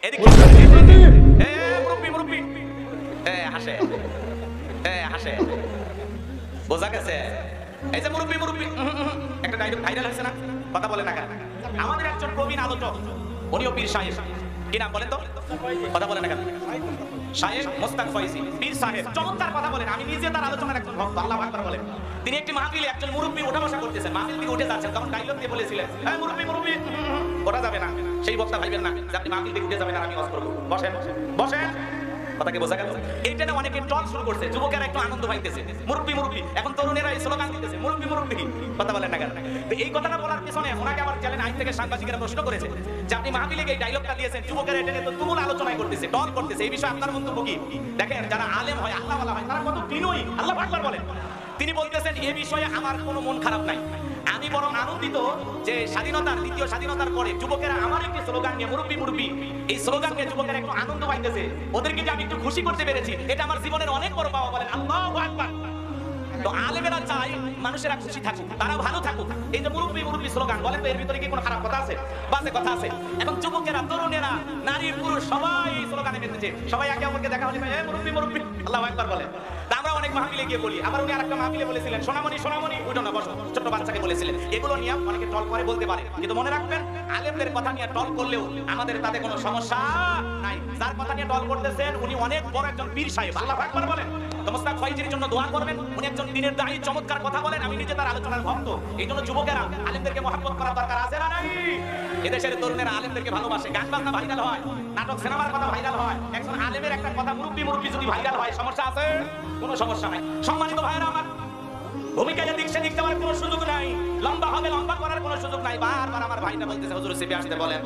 এদিকে মুরব্বি মুরব্বি হাসে হাসে, বোঝা গেছে? এই যে মুরব্বি মুরব্বি একটা ডায়লগ ভাইরাল হয়েছে না, কথা বলে না কেন? আমাদের একজন প্রবীণ আলোচক, উনিও পীর সাহেব, কি নাম বলেন তো? কথা বলে না কেন? শায়েখ মোস্তাক ফয়জি পীর সাহেব, চমৎকার কথা বলেন। আমি নিজে তার আলোচনার একজন ভক্ত, আল্লাহু আকবার বলেন। তিনি একটি মাহফিলে একজন মুরব্বি ওঠা বসা করতেছেন, মাহফিল থেকে উঠে যাচ্ছেন, তখন ডায়লগ দিয়ে বলেছিলেন, এই মুরব্বি মুরব্বি ওঠা যাবে না। সেই বক্তা ভাইবেন না যে আপনি মাহফিল থেকে উঠে যাবেন আর আমি ওয়াজ করব, বসেন বসেন। কথা কি বোঝা গেল? এইটা না অনেকে টল শুরু করছে, যুবকেরা একটু আনন্দ পাইতেছে, মুরব্বি মুরব্বি। এখন তরুণেরা এই স্লোগান দিতেছে, মুরব্বি মুরব্বি, কথা বলেন না কেন? তো এই কথাটা বলার পিছনে ওনাকে আবার চ্যানেল আইন থেকে সাংবাদিকেরা প্রশ্ন করেছে যে আপনি মাহফিলে এই ডায়লগটা দিয়েছেন, যুবকেরা এটা নিয়ে তো তুমুল আলোচনা করতেছে, টল করতেছে, এই বিষয়ে আপনার মন্তব্য কি? দেখেন যারা আলেম হয়, আল্লাহ ওয়ালা হয়, তারা কত বিনয়ী, আল্লাহু আকবার বলেন। তিনি বলতেছেন এই বিষয়ে আমার কোনো মন খারাপ নাই, আমি বরং আনন্দিত যে স্বাধীনতার, দ্বিতীয় স্বাধীনতার পরে যুবকেরা আমার একটি স্লোগান নিয়ে, মুরব্বি মুরব্বি, এই স্লোগান নিয়ে যুবকেরা একটু আনন্দ পাইতেছে, ওদেরকে যে আমি একটু খুশি করতে পেরেছি, এটা আমার জীবনের অনেক বড় পাওয়া। বলেন আল্লাহু আকবার। তো আলেমেরা চাই মানুষেরা খুশি থাকুক, তারা ভালো থাকুক। এই যে মুরব্বি মুরব্বি স্লোগান, বলেন তো এর ভিতরে কি কোনো খারাপ কথা আছে? বাজে কথা আছে? এবং যুবকেরা, তরুণেরা, নারী পুরুষ সবাই এই স্লোগানে মেতেছে, সবাই একে অপরকে দেখা হলে এই মুরব্বি মুরব্বি, আল্লাহু আকবার বলেন। তা আমরা অনেক মাহফিলে গিয়ে বলি, আবার উনি আরেকটা মাহফিলে বলেছিলেন, সোনামণি সোনামণি উঠো না বসো, ছোট বাচ্চাকে বলেছিলেন। এগুলো নিয়ে অনেকে টল করে বলতে পারে, কিন্তু মনে রাখবেন আলেমদের কথা নিয়ে টল করলেও আমাদের তাতে কোনো সমস্যা নাই। যার কথা নিয়ে টল করতেছেন উনি অনেক বড় একজন পীর সাহেব, আল্লাহু আকবার বলেন। মোস্তাক ফয়জির জন্য দোয়া করবেন, উনি একজন দ্বীনের দায়ী, চমৎকার কথা বলেন। আমি নিজে তার আলোচনার ভক্ত। এই জন্য যুবকেরা আলেমদেরকে মহব্বত করার দরকার আছে না নাই? এদেশের তরুণেরা আলেমদেরকে ভালোবাসে, গান বাজনা ভাইরাল হয়, নাটক সিনেমার কথা ভাইরাল হয়, একজন আলেমের একটা কথা মুরব্বি মুরব্বি যদি ভাইরাল হয়, সমস্যা আছে? কোনো সমস্যা নাই। সম্মানিত ভাইরা আমার, ভূমিকা যে দিক সেদিক দেওয়ার কোনো সুযোগ নাই, লম্বা হবে লম্বা করার কোনো সুযোগ নাই। বারবার আমার ভাইটা বলতেছে হুজুর সিপি আসতে বলেন।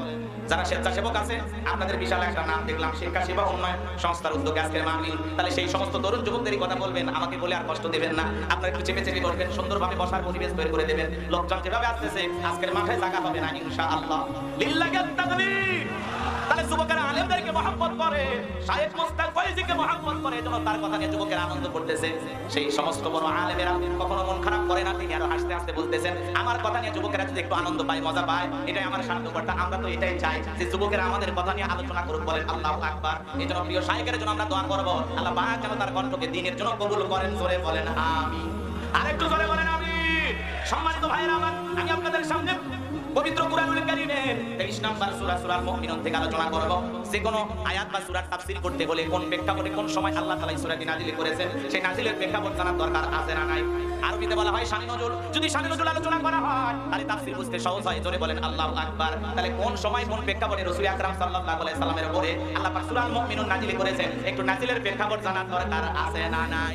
যারা স্বেচ্ছাসেবক আছে, আপনাদের বিশাল একটা নাম দেখলাম, শিক্ষা সেবা উন্নয়ন সংস্থার উদ্যোগে আজকের মাহফিল। তাহলে সেই সমস্ত তরুণ যুবকদেরই কথা বলবেন, আমাকে বলে আর কষ্ট দেবেন না। আপনারা একটু চেপে চেপে বসবেন, সুন্দরভাবে বসার পরিবেশ তৈরি করে দেবেন। লোকজন যেভাবে আসতেছে আজকের মাঠে জায়গা হবে না ইনশাআল্লাহ। লিল্লাহি তাকবীর। তাহলে যুবকেরা আলেমদেরকে মহব্বত করে, শায়েখ মোস্তাক ফয়জিকে মহব্বত করে, যেন তার কথা নিয়ে যুবকেরা আনন্দ করতেছে। সেই সমস্ত বড় আলেমেরা কখনো মন খারাপ করে না, তিনি আরো হাসতে হাসতে বলতেছেন আমার কথা নিয়ে যুবকেরা যদি একটু আনন্দ পায়, মজা পায়, এটাই আমার স্বার্থকর্তা। আমরা তো এটাই চাই যে যুবকেরা আমাদের কথা নিয়ে আলোচনা করুক, বলেন আল্লাহু আকবার। এই জন্য প্রিয় শায়েখের জন্য আমরা দোয়া করব, আল্লাহ পাক যেন তার কণ্ঠকে দ্বীনের জন্য কবুল করেন। জোরে বলেন আমিন, আরেকটু জোরে বলেন আমিন। সম্মানিত ভাইরা আমার, আমি আপনাদের সামনে পবিত্র কুরআনুল কারীমের 23 নম্বর সূরা সূরাল মুমিনুন থেকে আলোচনা করব। যে কোন আয়াত বা সূরার তাফসীর করতে হলে কোন প্রেক্ষাপটে কোন সময় আল্লাহ তাআলা এই সূরাটি নাযিল করেছেন, সেই নাযিলের প্রেক্ষাপট জানার দরকার আছে না নাই? আরবিতে বলা হয় শানে নজুল। যদি শানে নজুল আলোচনা করা হয় তাহলে তাফসীর বুঝতে সহজ হয়। জোরে বলেন আল্লাহু আকবার। তাহলে কোন সময় কোন প্রেক্ষাপটে রাসূল আকরাম সাল্লাল্লাহু আলাইহি সাল্লামের উপরে আল্লাহ পাক সূরাল মুমিনুন নাযিল করেছেন, একটু নাযিলের প্রেক্ষাপট জানার দরকার আছে না নাই?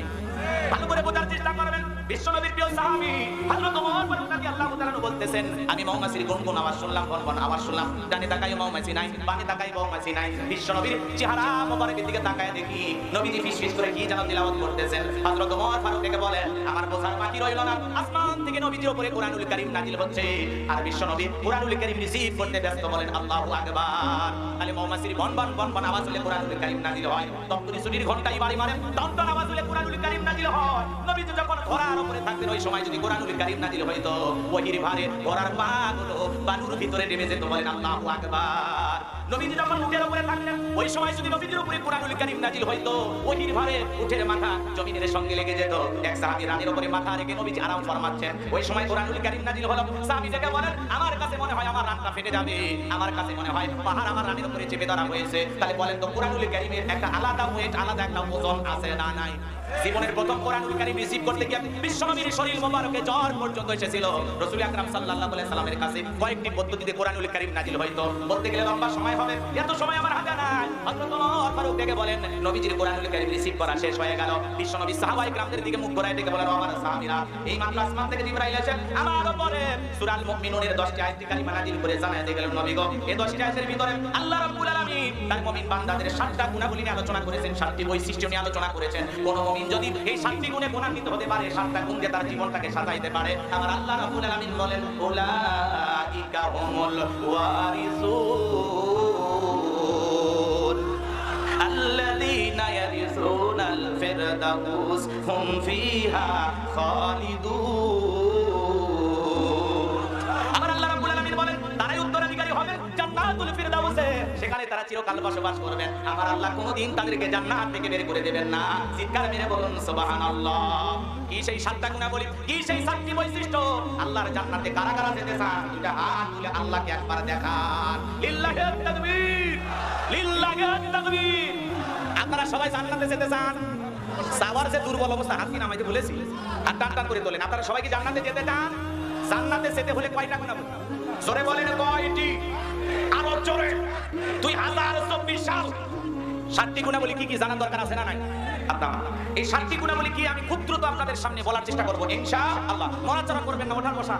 ভালো করে বোঝার চেষ্টা করবেন। বিশ্বনবীর প্রিয় সাহাবী হযরত ওমর ফারুক রাদিয়াল্লাহু তাআলা বলতেছেন, আমি মৌমাছির গুনগুন আওয়াজ শুনলাম, গুনগুন আওয়াজ শুনলাম, ডানে তাকাই মৌমাছি নাই, বামে তাকাই মৌমাছি নাই। বিশ্বনবীর চেহারা মোবারকের দিকে তাকায় দেখি নবীজি ফিসফিস করে কি যেন তিলাওয়াত করতেছেন। হযরত ওমর ফারুক থেকে বলেন, আমার বোঝার বাকি রইল না, আসমান থেকে নবীজির উপরে কুরআনুল কারীম নাযিল হচ্ছে, আর বিশ্বনবী কুরআনুল কারীম রিসিভ করতে ব্যস্ত। বলেন আল্লাহু আকবার। তাহলে মৌমাছির বনবন বনবন আওয়াজ হলে কুরআনুল কারীম নাযিল হয়, তখনই ছুটির ঘন্টাই বাড়ি মারে, টনটন আওয়াজ হলে কুরআনুল কারীম নাযিল হয়। নবীজি যখন ঘোড়ার উপরে থাকতেন, ওই সময় যদি কুরআনুল কারীম নাযিল হইতো, ওহির ভারে ঘোড়ার পাগুলো বালুর ভিতরে নেমে যেত। বলেন আল্লাহু আকবার। নবীজি যখন উটের উপরে থাকতেন, ওই সময় যদি নবীজির উপরে কুরআনুল কারীম নাযিল হইতো, ওহির ভারে উটের মাথা জমিনের সঙ্গে লেগে যেত। এক সাহাবী রানীর উপরে মাথা রেখে নবীজি আরাম ফরমাচ্ছেন, ওই সময় কুরআনুল কারীম নাযিল হলো। সাহাবী থেকে বলেন, আমার কাছে মনে হয় আমার রানটা ফেটে যাবে, আমার কাছে মনে হয় পাহাড় আমার রানীর উপরে চেপে ধরা হয়েছে। তাহলে বলেন তো কুরআনুল কারীমের একটা আলাদা ওয়েট, আলাদা একটা ওজন আছে না নাই? জীবনের প্রথম কুরআনুল কারীম রিসিভ করতে গিয়ে বিশ্বনবীর শরীর মোবারকে জ্বর পর্যন্ত এসেছিল। রাসূল আকরাম সাল্লাল্লাহু আলাইহি সাল্লামের কাছে কয়েকটি পদ্ধতিতে কুরআনুল কারীম নাযিল হইতো, বলতে গেলে লম্বা সময় হবে, এত সময় আমার হাতে নাই। হযরত ওমর ফারুক থেকে বলেন, নবীজির কুরআনুল কারীম রিসিভ করা শেষ হয়ে গেল। বিশ্বনবী সাহাবায়ে কিরামদের দিকে মুখ ঘোরায় ডেকে বলেন, আমার সাহাবীরা, এই মাত্র আসমান থেকে জিবরাইল এসে আমার উপরে সূরাল মুমিনুনের 10টি আয়াত কারিমা নাযিল করে জানায় দিয়ে গেলেন, নবী গো, এই 10টি আয়াতের ভিতরে আল্লাহ রাব্বুল আলামিন তার মুমিন বান্দাদের 7টা গুণাবলী নিয়ে আলোচনা করেছেন, 7টি বৈশিষ্ট্য নিয়ে আলোচনা করেছেন। কোন মুমিন যদি এই 7টি গুণে গুণান্বিত হতে পারে, 7টা গুণ দিয়ে তার জীবনটাকে সাজাইতে পারে, আমার আল্লাহ রাব্বুল আলামিন বলেন, উলাইকা হুমুল ওয়ারিসুন আল্লাযীনা ইয়ারিসুনাল ফিরদাউস হুম ফিহা খালিদুন। আমার আল্লাহ রাব্বুল আলামিন বলেন, তারাই উত্তরাধিকারী হবেন জান্নাত জান্নাতুল ফিরদাউসে, সেখানে তারা চিরকাল বসবাস করবেন। আমার আল্লাহ কোনোদিন তাদেরকে জান্নাত থেকে বের করে দেবেন না। চিৎকার মেরে বলুন সুবহানাল্লাহ। কি সেই 7টা গুণাবলী, কি সেই 7টি বৈশিষ্ট্য? আল্লাহর জান্নাতে কারা কারা যেতে চান? দুইটা হাত তুলে আল্লাহকে একবার দেখান। লিল্লাহি তাকবীর, লিল্লাহি তাকবীর। আপনারা সবাই জান্নাতে যেতে চান? সাওয়ার যে দুর্বল অবস্থা, হাত কি নামাইতে বলেছি, হাত টান টান করে তোলেন। আপনারা সবাই কি জান্নাতে যেতে চান? জান্নাতে যেতে হলে কয়টা গুণাবলী? জোরে বলেন কয়টি? আরো জোরে। 2024 সাল। 7টি গুণাবলী কি কি জানার দরকার আছে না নাই? আপনারা এই 7টি গুণাবলী কি আমি খুব দ্রুত আপনাদের সামনে বলার চেষ্টা করব ইনশাআল্লাহ। নড়াচড়া করবেন না, ওঠার বসা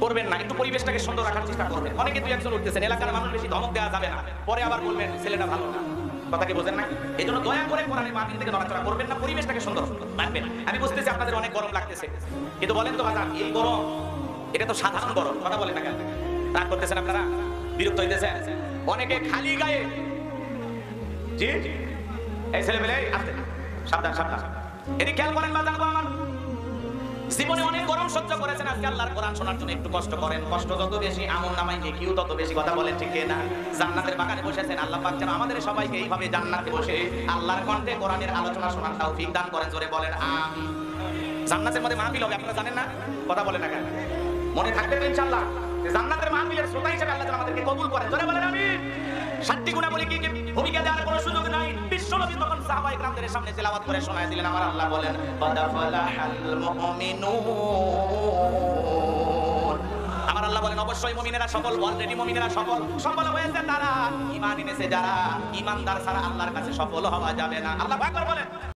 করবেন না, একটু পরিবেশটাকে সুন্দর রাখার চেষ্টা করবেন। অনেকে দুই একজন উঠতেছেন, এলাকার মানুষ বেশি ধমক দেওয়া যাবে না, পরে আবার বলবেন ছেলেটা ভালো না। কথা কি বোঝেন না? এই জন্য দয়া করে কোরআনের মাহফিল থেকে নড়াচড়া করবেন না, পরিবেশটাকে সুন্দর রাখবেন। আমি বুঝতেছি আপনাদের অনেক গরম লাগতেছে, কিন্তু বলেন তো বাজার, এই গরম এটা তো সাধারণ গরম। কথা বলেন না কেন? রাগ করতেছেন আপনারা? বিরক্ত হইতেছেন? অনেকে খালি গায়ে, জি এই ছেলে পেলে আসতে সাবধান সাবধান, এটি খেয়াল করেন বা জানবো। আমার জীবনে অনেক গরম সহ্য করেছেন, আজকে আল্লাহর কোরআন শোনার জন্য একটু কষ্ট করেন। কষ্ট যত বেশি আমল নামায় নেকিও তত বেশি। কথা বলেন ঠিক না? জান্নাতের বাগানে বসেছেন, আল্লাহ পাক যেন আমাদের সবাইকে এইভাবে জান্নাতে বসে আল্লাহর কণ্ঠে কোরআনের আলোচনা শোনার তৌফিক দান করেন। জোরে বলেন আমিন। জান্নাতের মধ্যে মাহফিল হবে, আপনারা জানেন না? কথা বলেন না কেন? মনে থাকবে তো ইনশাআল্লাহ জান্নাতের মাহফিলের শ্রোতা হিসেবে আল্লাহ যেন আমাদেরকে কবুল করেন। জোরে বলেন আমিন। 7টি গুণাবলী কি কি ভূমিকা দেওয়ার কোনো সুযোগ নাই। বিশ্বনবী তখন সাহাবায়ে কেরামদের সামনে তেলাওয়াত করে শোনায় দিলেন। আমার আল্লাহ বলেন ফালাহাল মুমিনুন। আমার আল্লাহ বলেন অবশ্যই মুমিনেরা সফল, অলরেডি মুমিনেরা সফল হয়েছে তারা, ঈমান এনেছে যারা। ঈমানদার ছাড়া আল্লাহর কাছে সফল হওয়া যাবে না। আল্লাহ আকবার বলেন।